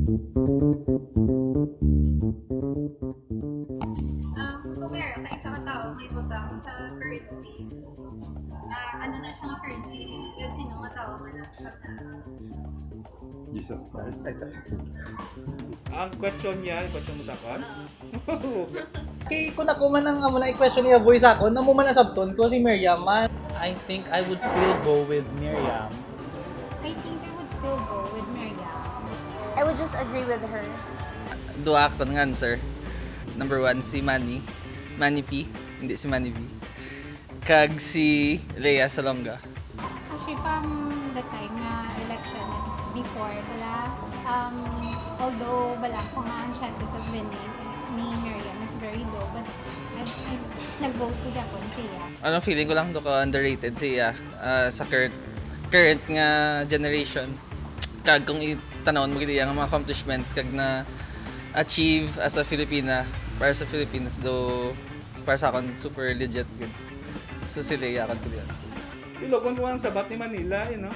Kung meron ka isang tao may butang sa currency, ano na siya nga currency? Yun sino nga tao mo na Jesus Christ. Ang question niya, question mo sa akin? Kay kung ako man ang amo na i-question niya boy sa ako, namo man asabton ko si Miriam man. I think I would still go with Miriam. I think I would still go with Miriam. I would just agree with her. Dua akton nga answer. Number 1 si Manny. Manny P, hindi si Manny B. Kag si Lea Salonga. Actually, from the time na election before, although kung ang chances of winning ni Miriam is very low, but I nag-vote ko ako siya. Anong feeling ko lang to ka underrated siya sa current nga generation. Kag kung itanawon mo gid ang mga accomplishments kag na achieve as a Filipina para sa Philippines, though para sa akin super legit good. So sila yakan ko diyan. Ilocon mo ang sabat ni Manila, you know?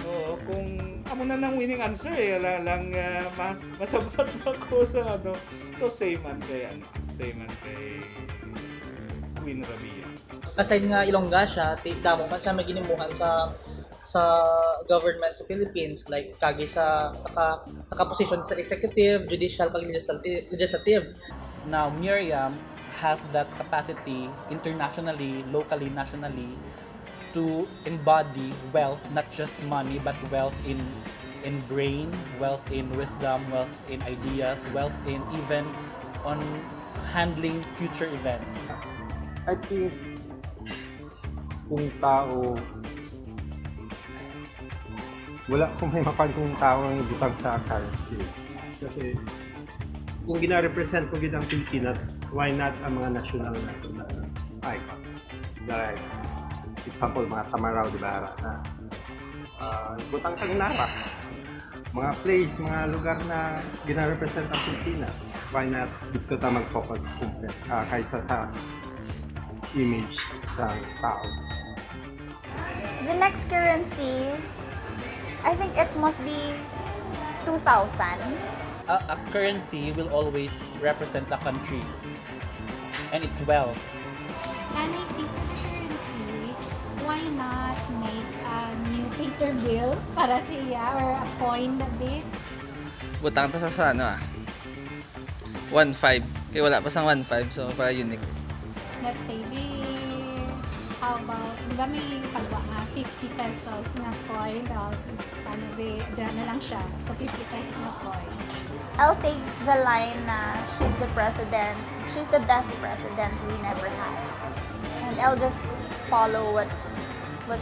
Oo, kung amo na ng winning answer wala lang masabat ako sa ano. So same man kay Queen Rabia. Aside nga Ilonggos siya, damo man siya may ginimuhan sa government sa Philippines, like kagi sa naka-position sa executive, judicial, kag legislative. Now, Miriam has that capacity internationally, locally, nationally to embody wealth, not just money, but wealth in brain, wealth in wisdom, wealth in ideas, wealth in even on handling future events. I think kung tao, wala kung may mapan kung tao ang ibutang sa currency. Kasi kung gina-represent ko gid ang Pilipinas, why not ang mga national na icon? Like, example, mga Tamaraw, di ba? Ibutang kang nara. Mga place, mga lugar na gina-represent ang Pilipinas. Why not dito ta mag-focus kaysa sa image ng tao? The next currency, I think it must be 2,000. A currency will always represent a country and its wealth. And I think for the currency, why not make a new paper bill para siya or a coin na bit? Butang ta sa ano 1.5. Kaya wala pa sang 1.5, so para unique. Let's say, how about, di ba may pagwa nga, 50 pesos na coin, paano na lang siya, so 50 pesos na coin. I'll take the line na she's the president, she's the best president we never had. And I'll just follow what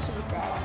she said.